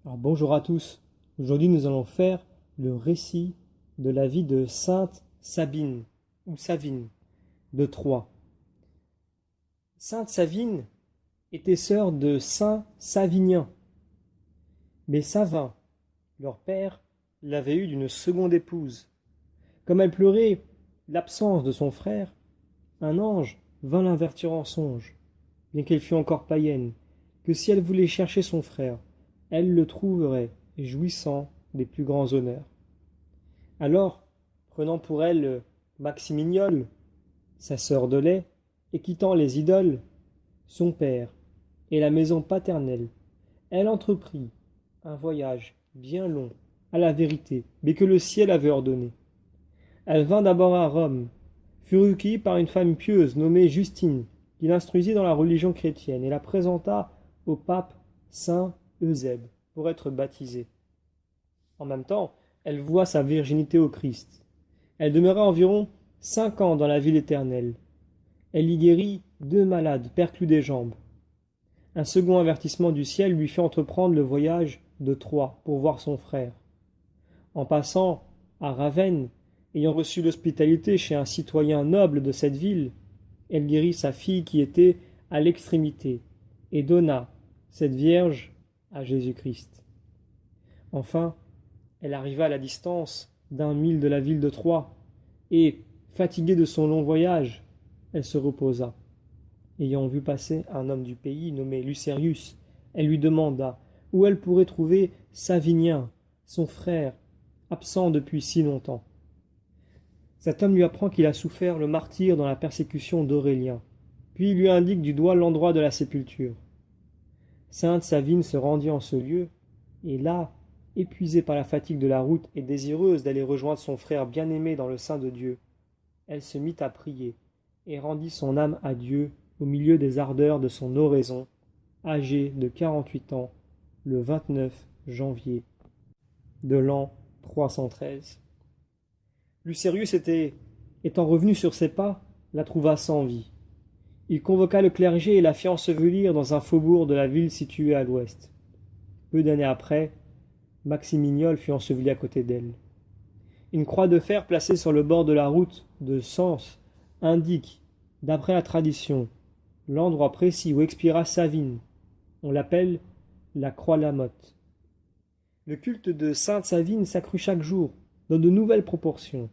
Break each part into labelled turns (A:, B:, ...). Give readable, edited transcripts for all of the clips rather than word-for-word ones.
A: Alors bonjour à tous. Aujourd'hui nous allons faire le récit de la vie de Sainte Sabine ou Savine de Troyes. Sainte Savine était sœur de Saint Savinien, mais Savin, leur père, l'avait eue d'une seconde épouse. Comme elle pleurait l'absence de son frère, un ange vint l'avertir en songe, bien qu'elle fût encore païenne, que si elle voulait chercher son frère, elle le trouverait, jouissant des plus grands honneurs. Alors, prenant pour elle Maximignole, sa sœur de lait, et quittant les idoles, son père, et la maison paternelle, elle entreprit un voyage bien long à la vérité, mais que le ciel avait ordonné. Elle vint d'abord à Rome, fut recueillie par une femme pieuse nommée Justine, qui l'instruisit dans la religion chrétienne et la présenta au pape Saint Eusèbe pour être baptisée. En même temps, elle voua sa virginité au Christ. Elle demeura environ 5 ans dans la ville éternelle. Elle y guérit 2 malades perclus des jambes. Un second avertissement du ciel lui fit entreprendre le voyage de Troyes pour voir son frère. En passant à Ravenne, ayant reçu l'hospitalité chez un citoyen noble de cette ville, elle guérit sa fille qui était à l'extrémité et donna cette vierge à Jésus-Christ. Enfin, elle arriva à la distance d'1 mille de la ville de Troyes, et, fatiguée de son long voyage, elle se reposa. Ayant vu passer un homme du pays nommé Lucerius, elle lui demanda où elle pourrait trouver Savinien, son frère, absent depuis si longtemps. Cet homme lui apprend qu'il a souffert le martyre dans la persécution d'Aurélien, puis il lui indique du doigt l'endroit de la sépulture. Sainte Savine se rendit en ce lieu, et là, épuisée par la fatigue de la route et désireuse d'aller rejoindre son frère bien-aimé dans le sein de Dieu, elle se mit à prier et rendit son âme à Dieu au milieu des ardeurs de son oraison, âgée de 48 ans, le 29 janvier de l'an 313. Lucerius étant revenu sur ses pas, la trouva sans vie. Il convoqua le clergé et la fit ensevelir dans un faubourg de la ville située à l'ouest. Peu d'années après, Maximignole fut enseveli à côté d'elle. Une croix de fer placée sur le bord de la route de Sens indique, d'après la tradition, l'endroit précis où expira Savine. On l'appelle la Croix-la-Motte. Le culte de Sainte Savine s'accrut chaque jour, dans de nouvelles proportions.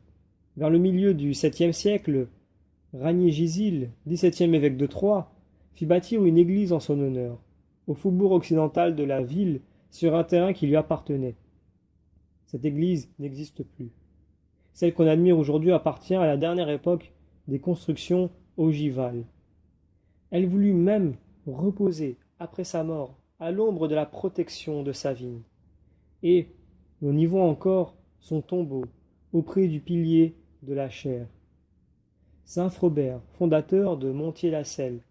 A: Vers le milieu du 7e siècle, Ranier-Gisil, 17e évêque de Troyes, fit bâtir une église en son honneur, au faubourg occidental de la ville, sur un terrain qui lui appartenait. Cette église n'existe plus. Celle qu'on admire aujourd'hui appartient à la dernière époque des constructions ogivales. Elle voulut même reposer, après sa mort, à l'ombre de la protection de Savine. Et nous y voit encore son tombeau, auprès du pilier de la chaire. Saint Frobert, fondateur de Montier-la-Selle,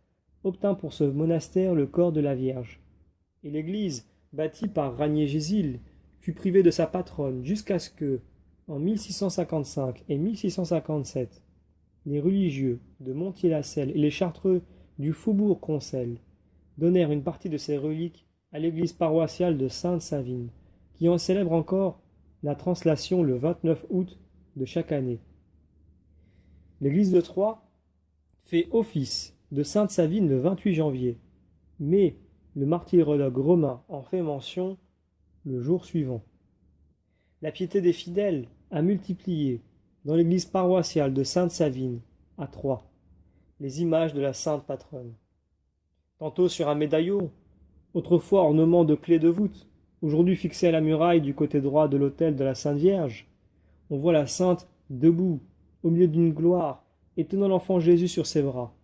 A: obtint pour ce monastère le corps de la Vierge. Et l'église, bâtie par Ranier-Gisil, fut privée de sa patronne jusqu'à ce que, en 1655 et 1657, les religieux de Montier-la-Selle et les chartreux du faubourg Concelles donnèrent une partie de ces reliques à l'église paroissiale de Sainte-Savine, qui en célèbre encore la translation le 29 août de chaque année. L'église de Troyes fait office de Sainte-Savine le 28 janvier, mais le martyrologue romain en fait mention le jour suivant. La piété des fidèles a multiplié, dans l'église paroissiale de Sainte-Savine, à Troyes, les images de la sainte patronne. Tantôt sur un médaillon, autrefois ornement de clés de voûte, aujourd'hui fixé à la muraille du côté droit de l'autel de la Sainte Vierge, on voit la sainte debout, au milieu d'une gloire, et tenant l'enfant Jésus sur ses bras.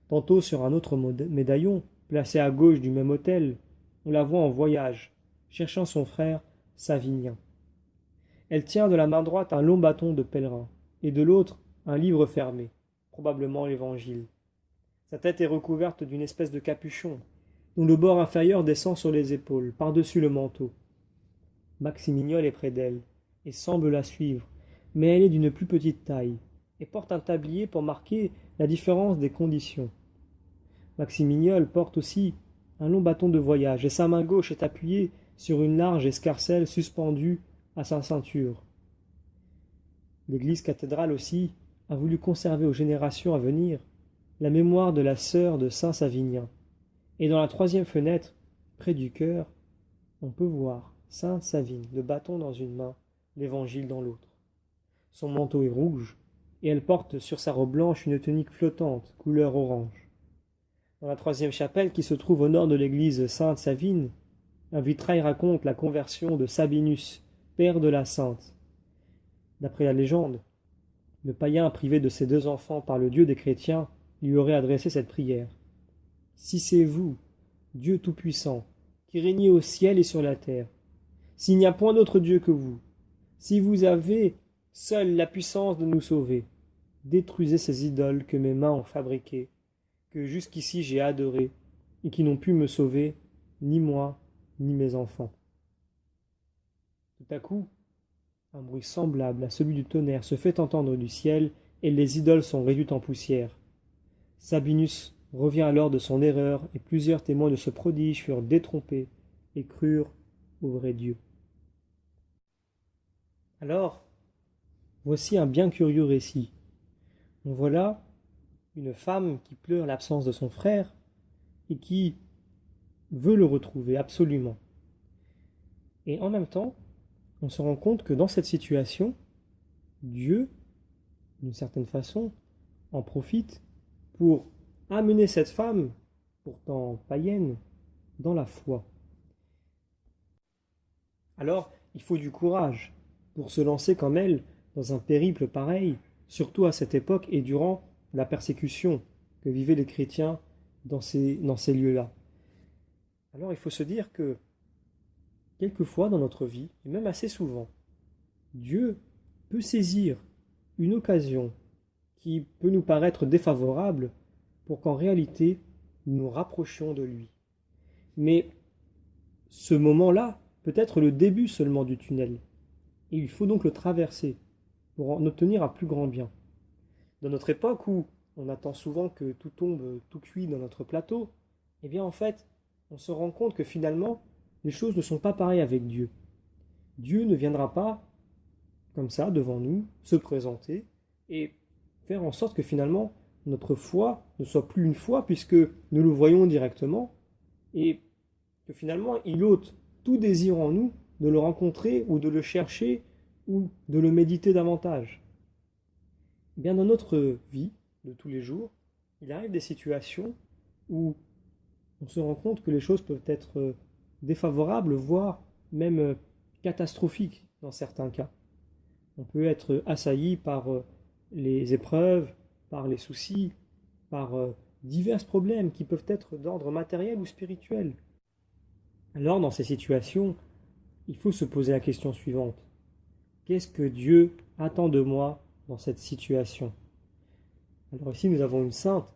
A: Tantôt sur un autre médaillon, placé à gauche du même autel, on la voit en voyage, cherchant son frère Savinien. Elle tient de la main droite un long bâton de pèlerin, et de l'autre un livre fermé, probablement l'Évangile. Sa tête est recouverte d'une espèce de capuchon, dont le bord inférieur descend sur les épaules, par-dessus le manteau. Maximignole est près d'elle, et semble la suivre, mais elle est d'une plus petite taille, et porte un tablier pour marquer la différence des conditions. Maximignole porte aussi un long bâton de voyage, et sa main gauche est appuyée sur une large escarcelle suspendue à sa ceinture. L'église cathédrale aussi a voulu conserver aux générations à venir la mémoire de la sœur de saint Savinien. Et dans la troisième fenêtre, près du chœur, on peut voir sainte Savine, le bâton dans une main, l'évangile dans l'autre. Son manteau est rouge, et elle porte sur sa robe blanche une tunique flottante, couleur orange. Dans la troisième chapelle, qui se trouve au nord de l'église Sainte-Savine, un vitrail raconte la conversion de Sabinus, père de la sainte. D'après la légende, le païen privé de ses deux enfants par le Dieu des chrétiens lui aurait adressé cette prière. « Si c'est vous, Dieu Tout-Puissant, qui régnez au ciel et sur la terre, s'il n'y a point d'autre Dieu que vous, si vous avez seule la puissance de nous sauver, détruisez ces idoles que mes mains ont fabriquées, que jusqu'ici j'ai adorées, et qui n'ont pu me sauver, ni moi, ni mes enfants. » Tout à coup, un bruit semblable à celui du tonnerre se fait entendre du ciel, et les idoles sont réduites en poussière. Sabinus revient alors de son erreur, et plusieurs témoins de ce prodige furent détrompés et crurent au vrai Dieu. Alors, voici un bien curieux récit. On voit là une femme qui pleure l'absence de son frère et qui veut le retrouver absolument. Et en même temps, on se rend compte que dans cette situation, Dieu, d'une certaine façon, en profite pour amener cette femme, pourtant païenne, dans la foi. Alors, il faut du courage pour se lancer comme elle dans un périple pareil, surtout à cette époque et durant la persécution que vivaient les chrétiens dans ces lieux-là. Alors il faut se dire que quelquefois dans notre vie, et même assez souvent, Dieu peut saisir une occasion qui peut nous paraître défavorable pour qu'en réalité nous nous rapprochions de lui. Mais ce moment-là peut être le début seulement du tunnel, et il faut donc le traverser pour en obtenir un plus grand bien. Dans notre époque où on attend souvent que tout tombe tout cuit dans notre plateau, eh bien en fait, on se rend compte que finalement, les choses ne sont pas pareilles avec Dieu. Dieu ne viendra pas, comme ça, devant nous, se présenter et faire en sorte que finalement, notre foi ne soit plus une foi puisque nous le voyons directement et que finalement, il ôte tout désir en nous de le rencontrer ou de le chercher ou de le méditer davantage. Eh bien, dans notre vie de tous les jours, il arrive des situations où on se rend compte que les choses peuvent être défavorables, voire même catastrophiques dans certains cas. On peut être assailli par les épreuves, par les soucis, par divers problèmes qui peuvent être d'ordre matériel ou spirituel. Alors, dans ces situations, il faut se poser la question suivante. Qu'est-ce que Dieu attend de moi dans cette situation? Alors ici, nous avons une sainte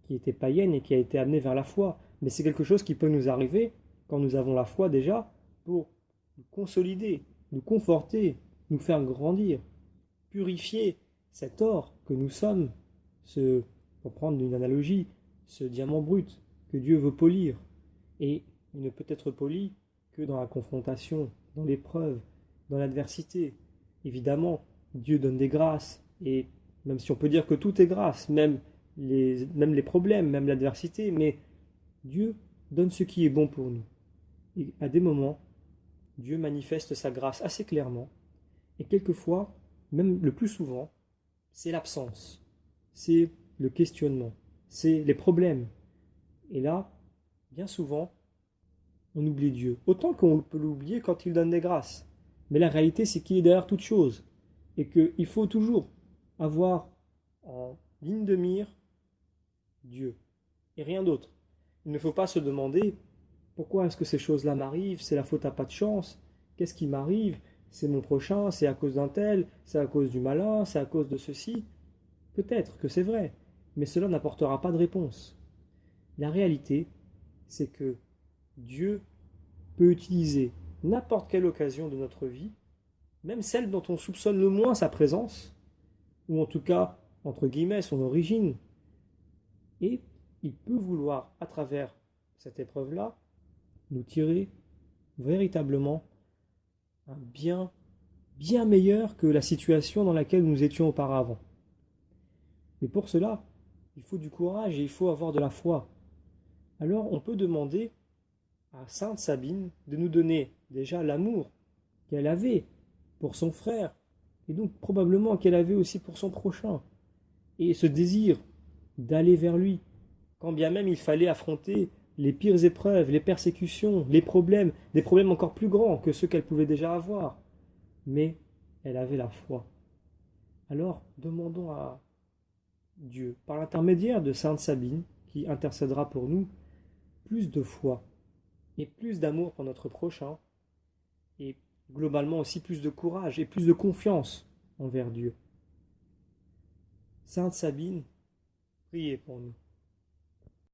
A: qui était païenne et qui a été amenée vers la foi. Mais c'est quelque chose qui peut nous arriver quand nous avons la foi déjà pour nous consolider, nous conforter, nous faire grandir, purifier cet or que nous sommes, pour prendre une analogie, ce diamant brut que Dieu veut polir. Et il ne peut être poli que dans la confrontation, dans l'épreuve, dans l'adversité. Évidemment, Dieu donne des grâces, et même si on peut dire que tout est grâce, même les problèmes, même l'adversité, mais Dieu donne ce qui est bon pour nous. Et à des moments, Dieu manifeste sa grâce assez clairement, et quelquefois, même le plus souvent, c'est l'absence, c'est le questionnement, c'est les problèmes. Et là, bien souvent, on oublie Dieu. Autant qu'on peut l'oublier quand il donne des grâces. Mais la réalité, c'est qu'il est derrière toute chose. Et qu'il faut toujours avoir en ligne de mire Dieu. Et rien d'autre. Il ne faut pas se demander pourquoi est-ce que ces choses-là m'arrivent, c'est la faute à pas de chance, qu'est-ce qui m'arrive, c'est mon prochain, c'est à cause d'un tel, c'est à cause du malin, c'est à cause de ceci. Peut-être que c'est vrai, mais cela n'apportera pas de réponse. La réalité, c'est que Dieu peut utiliser n'importe quelle occasion de notre vie, même celle dont on soupçonne le moins sa présence, ou en tout cas, entre guillemets, son origine, et il peut vouloir, à travers cette épreuve-là, nous tirer véritablement un bien, bien meilleur que la situation dans laquelle nous étions auparavant. Mais pour cela, il faut du courage et il faut avoir de la foi. Alors on peut demander à Sainte Sabine de nous donner déjà l'amour qu'elle avait pour son frère, et donc probablement qu'elle avait aussi pour son prochain, et ce désir d'aller vers lui, quand bien même il fallait affronter les pires épreuves, les persécutions, les problèmes, des problèmes encore plus grands que ceux qu'elle pouvait déjà avoir. Mais elle avait la foi. Alors demandons à Dieu, par l'intermédiaire de Sainte Sabine, qui intercédera pour nous, plus de foi et plus d'amour pour notre prochain, et globalement aussi plus de courage et plus de confiance envers Dieu. Sainte Sabine, priez pour nous.